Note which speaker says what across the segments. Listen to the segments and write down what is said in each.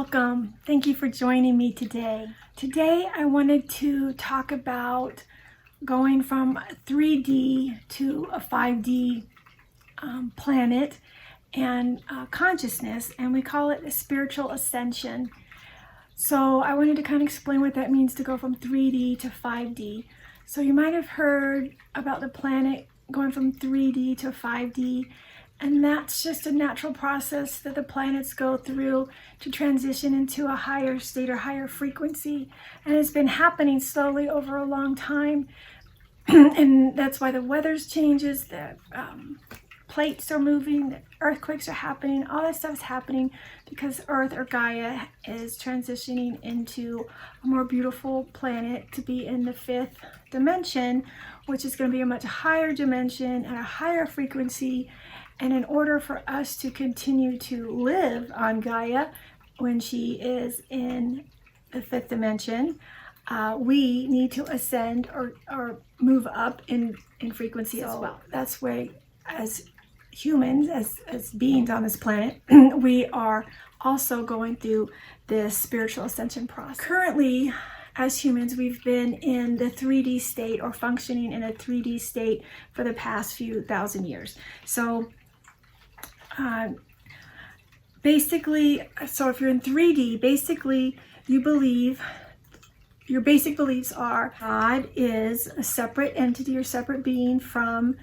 Speaker 1: Welcome. Thank you for joining me today. Today I wanted to talk about going from 3D to a 5D planet and consciousness, and we call it a spiritual ascension. So I wanted to kind of explain what that means to go from 3D to 5D. So you might have heard about the planet going from 3D to 5D, and that's just a natural process that the planets go through to transition into a higher state or higher frequency. And it's been happening slowly over a long time. And that's why the weather's changes, the plates are moving, the earthquakes are happening, all that stuff is happening because Earth or Gaia is transitioning into a more beautiful planet to be in the 5th dimension, which is going to be a much higher dimension and a higher frequency. And in order for us to continue to live on Gaia when she is in the 5th dimension, we need to ascend or move up in frequency as well. That's why, as humans, as beings on this planet, we are also going through this spiritual ascension process. Currently, as humans, we've been in the 3D state or functioning in a 3D state for the past few thousand years. So basically, so if you're in 3D, basically you believe, your basic beliefs are God is a separate entity or separate being from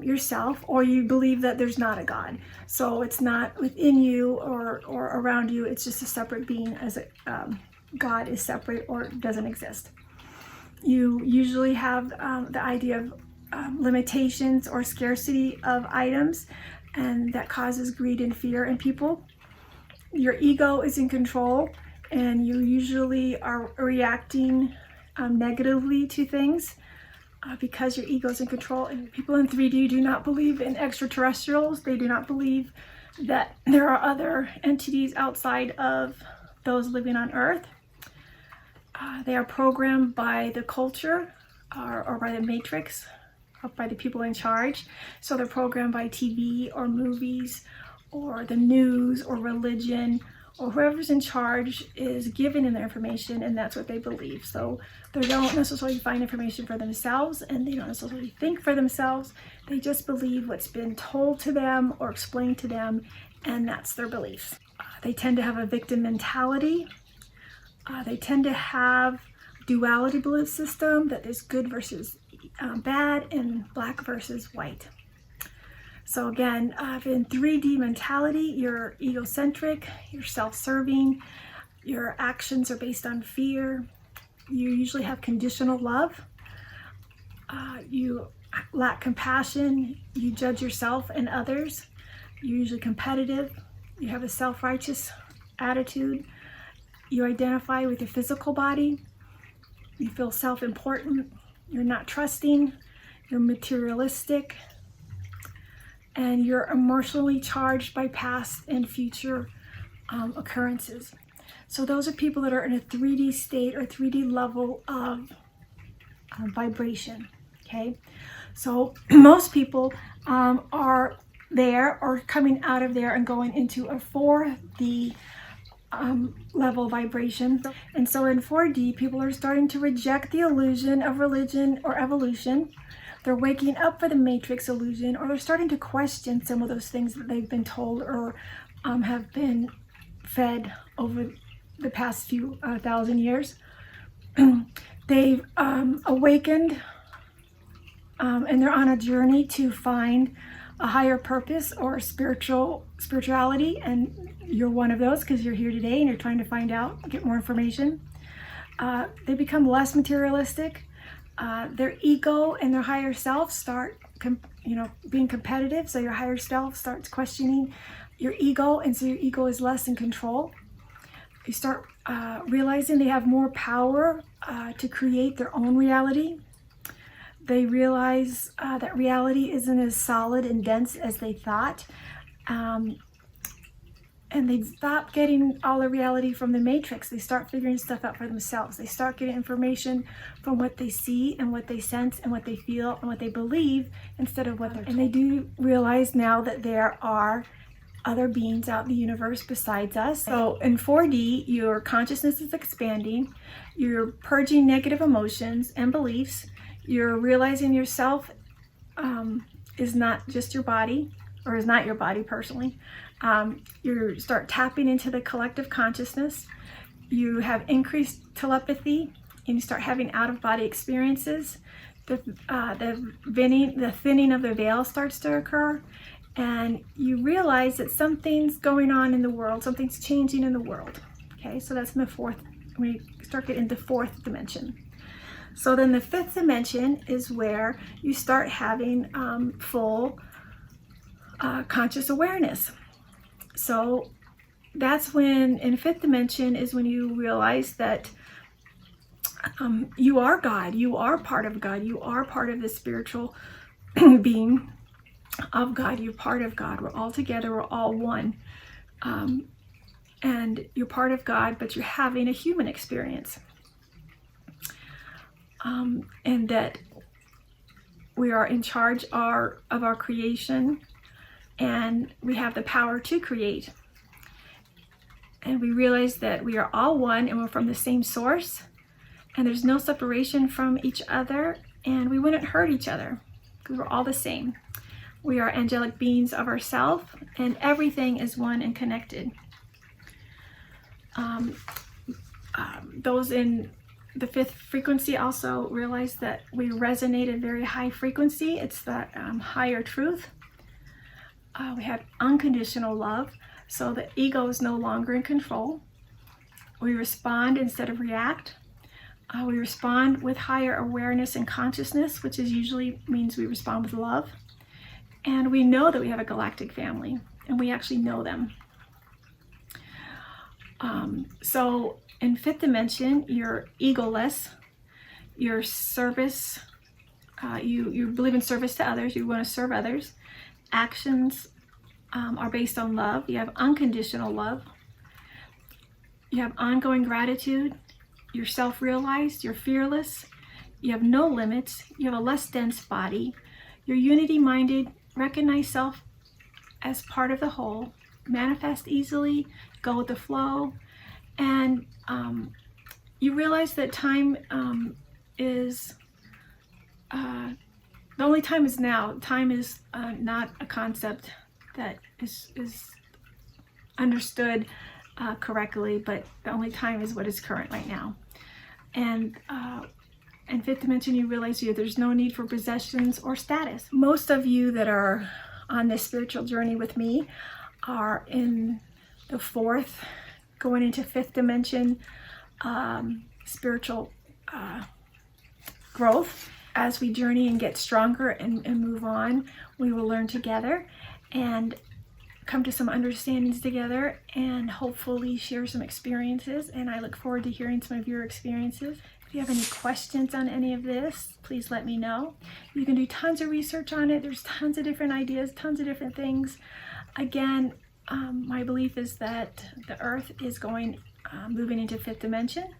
Speaker 1: yourself, or you believe that there's not a God. So it's not within you or around you, it's just a separate being, as God is separate or doesn't exist. You usually have the idea of limitations or scarcity of items, and that causes greed and fear in people. Your ego is in control, and you usually are reacting negatively to things because your ego is in control. And people in 3D do not believe in extraterrestrials. They do not believe that there are other entities outside of those living on Earth. They are programmed by the culture or by the matrix, by the people in charge. So they're programmed by TV or movies or the news or religion, or whoever's in charge is giving them the information, and that's what they believe. So they don't necessarily find information for themselves, and they don't necessarily think for themselves. They just believe what's been told to them or explained to them, and that's their beliefs. They tend to have a victim mentality. They tend to have duality belief system, that there's good versus bad and black versus white. So again, in 3D mentality, you're egocentric, you're self-serving, your actions are based on fear, you usually have conditional love, you lack compassion, you judge yourself and others, you're usually competitive, you have a self-righteous attitude, you identify with your physical body, you feel self-important, you're not trusting, you're materialistic, and you're emotionally charged by past and future occurrences. So those are people that are in a 3D state or 3D level of vibration, okay? So most people are there or coming out of there and going into a 4D level vibration. And so in 4D, people are starting to reject the illusion of religion or evolution. They're waking up for the matrix illusion, or they're starting to question some of those things that they've been told or have been fed over the past few thousand years. They've awakened, and they're on a journey to find a higher purpose or spirituality, and you're one of those because you're here today and you're trying to find out, get more information. They become less materialistic. Their ego and their higher self start being competitive, so your higher self starts questioning your ego, and so your ego is less in control. You start realizing they have more power to create their own reality. They realize that reality isn't as solid and dense as they thought. And they stop getting all the reality from the matrix. They start figuring stuff out for themselves. They start getting information from what they see and what they sense and what they feel and what they believe instead of what they're told. And they do realize now that there are other beings out in the universe besides us. So in 4D, your consciousness is expanding, you're purging negative emotions and beliefs, you're realizing yourself is not just your body, or is not your body personally. You start tapping into the collective consciousness, you have increased telepathy, and you start having out-of-body experiences. The thinning of the veil starts to occur, and you realize that something's going on in the world, something's changing in the world. Okay, so that's in the fourth, we start getting into fourth dimension. So then the fifth dimension is where you start having full conscious awareness. So that's when, in fifth dimension, is when you realize that you are God, you are part of God, you are part of the spiritual being of God, you're part of God, we're all together, we're all one. And you're part of God, but you're having a human experience. And that we are in charge of our creation, and we have the power to create. And we realize that we are all one, and we're from the same source, and there's no separation from each other, and we wouldn't hurt each other because we're all the same. We are angelic beings of ourselves, and everything is one and connected. Those in the fifth frequency also realize that we resonate at a very high frequency. It's that higher truth. We have unconditional love, so the ego is no longer in control. We respond instead of react. We respond with higher awareness and consciousness, which is usually means we respond with love. And we know that we have a galactic family, and we actually know them. So in fifth dimension, you're egoless, your service, you believe in service to others, you want to serve others. Actions are based on love. You have unconditional love. You have ongoing gratitude. You're self-realized, you're fearless. You have no limits. You have a less dense body. You're unity-minded, recognize self as part of the whole, manifest easily, go with the flow, and you realize that time is the only time is now. Time is not a concept that is understood correctly, but the only time is what is current right now. And in fifth dimension, you realize there's no need for possessions or status. Most of you that are on this spiritual journey with me are in the fourth, going into fifth dimension spiritual growth. As we journey and get stronger and move on, we will learn together and come to some understandings together, and hopefully share some experiences. And I look forward to hearing some of your experiences. If you have any questions on any of this, please let me know. You can do tons of research on it. There's tons of different ideas, tons of different things. Again, my belief is that the earth is moving into fifth dimension.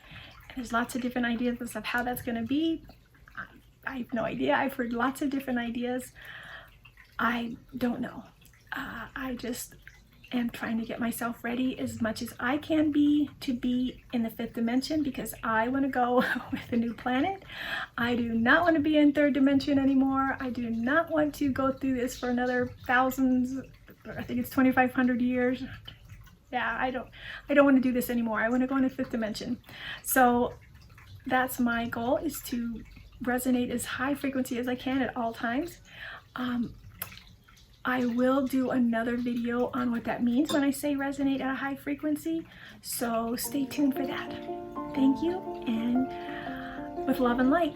Speaker 1: There's lots of different ideas of how that's going to be. I have no idea. I've heard lots of different ideas. I don't know. I just am trying to get myself ready as much as I can be to be in the fifth dimension, because I want to go with a new planet. I do not want to be in third dimension anymore. I do not want to go through this for another thousands, I think it's 2,500 years. Yeah, I don't want to do this anymore. I want to go into fifth dimension. So that's my goal, is to resonate as high frequency as I can at all times. I will do another video on what that means when I say resonate at a high frequency, so stay tuned for that. Thank you, and with love and light.